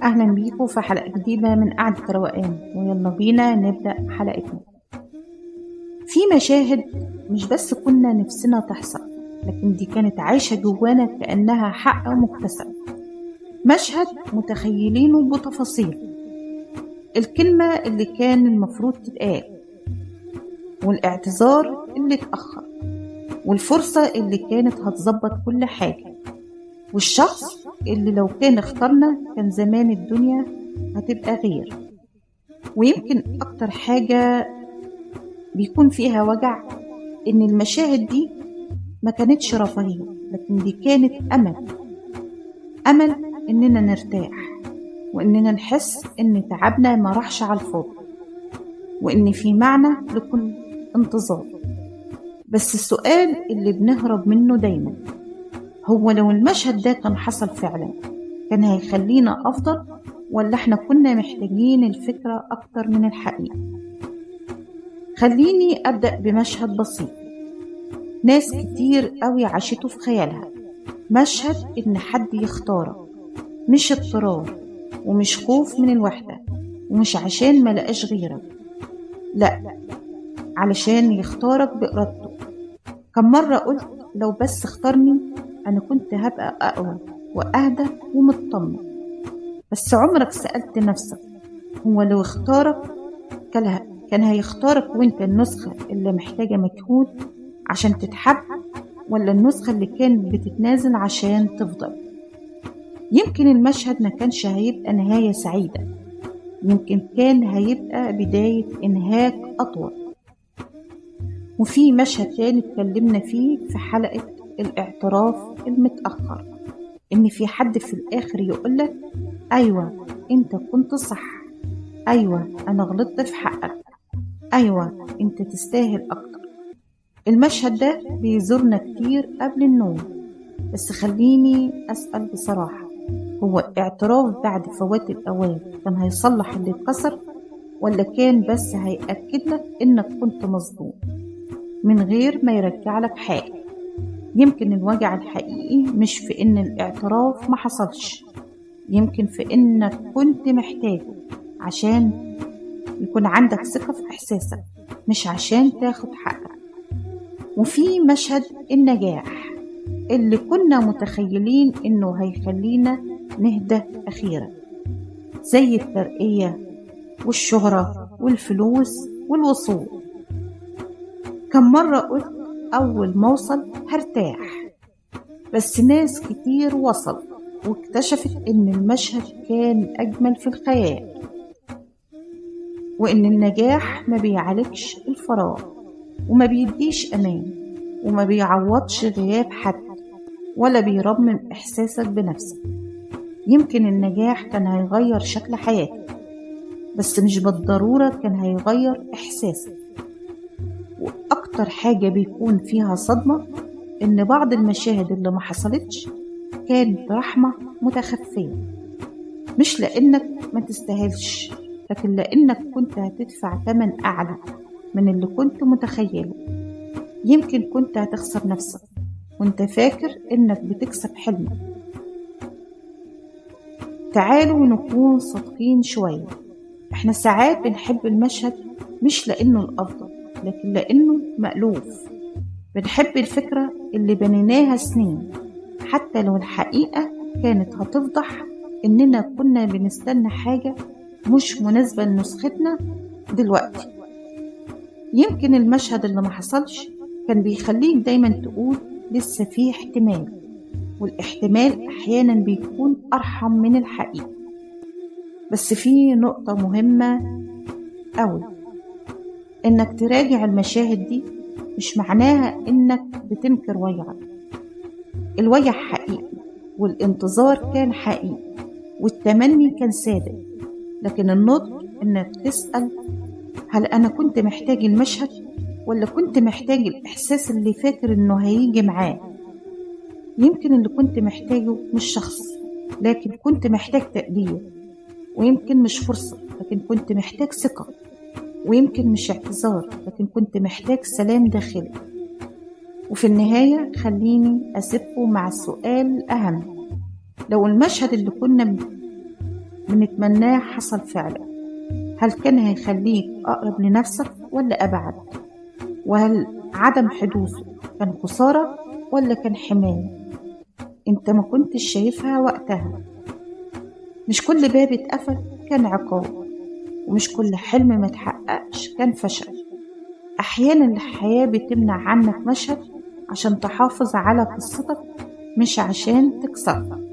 أهلا بيكم في حلقة جديدة من قعدة روقان، ويلا بينا نبدأ حلقتنا. في مشاهد مش بس كنا نفسنا تحصل، لكن دي كانت عايشة جوانا كأنها حق مكتسب. مشهد متخيلينه بتفاصيل، الكلمة اللي كان المفروض تتقال، والاعتذار اللي اتأخر، والفرصة اللي كانت هتظبط كل حاجة، والشخص اللي لو كان اختارنا كان زمان الدنيا هتبقى غير. ويمكن أكتر حاجة بيكون فيها وجع إن المشاهد دي ما كانتش رفاهية، لكن دي كانت أمل إننا نرتاح، وإننا نحس إن تعبنا ما راحش على الفاضي، وإن في معنى لكل انتظار. بس السؤال اللي بنهرب منه دايما هو لو المشهد ده كان حصل فعلا كان هيخلينا أفضل، ولا احنا كنا محتاجين الفكرة أكتر من الحقيقة؟ خليني أبدأ بمشهد بسيط ناس كتير قوي عاشته في خيالها، مشهد إن حد يختارك، مش اضطرار ومش خوف من الوحدة، ومش عشان ما لقاش غيرك، لا، علشان يختارك بإرادته. كم مرة قلت لو بس اختارني أنا كنت هبقى أقوى وأهدى ومطمن. بس عمرك سألت نفسك هو لو اختارك كان هيختارك وانت النسخة اللي محتاجة مجهود عشان تتحب، ولا النسخة اللي كانت بتتنازل عشان تفضل؟ يمكن المشهد ما كانش هيبقى نهاية سعيدة، يمكن كان هيبقى بداية إنهاك أطول. وفي مشهد تاني اتكلمنا فيه في حلقة الاعتراف المتأخر، إن في حد في الآخر يقولك أيوة أنت كنت صح، أيوة أنا غلطت في حقك، أيوة أنت تستاهل أكتر. المشهد ده بيزورنا كتير قبل النوم، بس خليني أسأل بصراحة، هو اعتراف بعد فوات الأوان كان هيصلح اللي اتكسر، ولا كان بس هيأكد لك إنك كنت مظلوم من غير ما يرجع لك حاجة؟ يمكن الوجع الحقيقي مش في إن الاعتراف ما حصلش، يمكن في إنك كنت محتاجه عشان يكون عندك ثقة في إحساسك، مش عشان تاخد حقك. وفي مشهد النجاح اللي كنا متخيلين إنه هيخلينا نهدى أخيرا، زي الترقية والشهرة والفلوس والوصول. كم مرة قلت أول ما أوصل هرتاح، بس ناس كتير وصل واكتشفت إن المشهد كان أجمل في الخيال، وإن النجاح ما بيعالجش الفراغ، وما بيديش أمان، وما بيعوضش غياب حد، ولا بيرمم إحساسك بنفسك. يمكن النجاح كان هيغير شكل حياتك، بس مش بالضرورة كان هيغير إحساسك. وأكتر حاجة بيكون فيها صدمة إن بعض المشاهد اللي ما حصلتش كانت رحمة متخفية، مش لأنك ما تستاهلش، لكن لأنك كنت هتدفع ثمن أعلى من اللي كنت متخيله. يمكن كنت هتخسر نفسك وانت فاكر إنك بتكسب حلمك. تعالوا نكون صادقين شوية، احنا ساعات بنحب المشهد مش لأنه الأفضل، لكن لأنه مألوف. بنحب الفكرة اللي بنيناها سنين، حتى لو الحقيقة كانت هتفضح إننا كنا بنستنى حاجة مش مناسبة لنسختنا دلوقتي. يمكن المشهد اللي ما حصلش كان بيخليك دايما تقول لسه فيه احتمال، والاحتمال أحيانا بيكون أرحم من الحقيقة. بس في نقطة مهمة أوي، إنك تراجع المشاهد دي مش معناها إنك بتنكر وجعك. الوجع حقيقي، والانتظار كان حقيقي، والتمني كان صادق، لكن النضج إنك تسأل هل أنا كنت محتاج المشهد، ولا كنت محتاج الإحساس اللي فاكر إنه هيجي معاه؟ يمكن اللي كنت محتاجه مش شخص، لكن كنت محتاج تقدير، ويمكن مش فرصة، لكن كنت محتاج ثقة، ويمكن مش اعتذار، لكن كنت محتاج سلام داخلي. وفي النهاية خليني أسيبكم مع السؤال الأهم، لو المشهد اللي كنا بنتمناه حصل فعلا؟ هل كان هيخليك أقرب لنفسك ولا أبعد؟ وهل عدم حدوثه كان خسارة ولا كان حماية؟ انت ما كنتش شايفها وقتها. مش كل باب اتقفل كان عقاب، ومش كل حلم ما اتحققش كان فشل. أحيانا الحياة بتمنع عنك مشهد عشان تحافظ على قصتك، مش عشان تكسرها.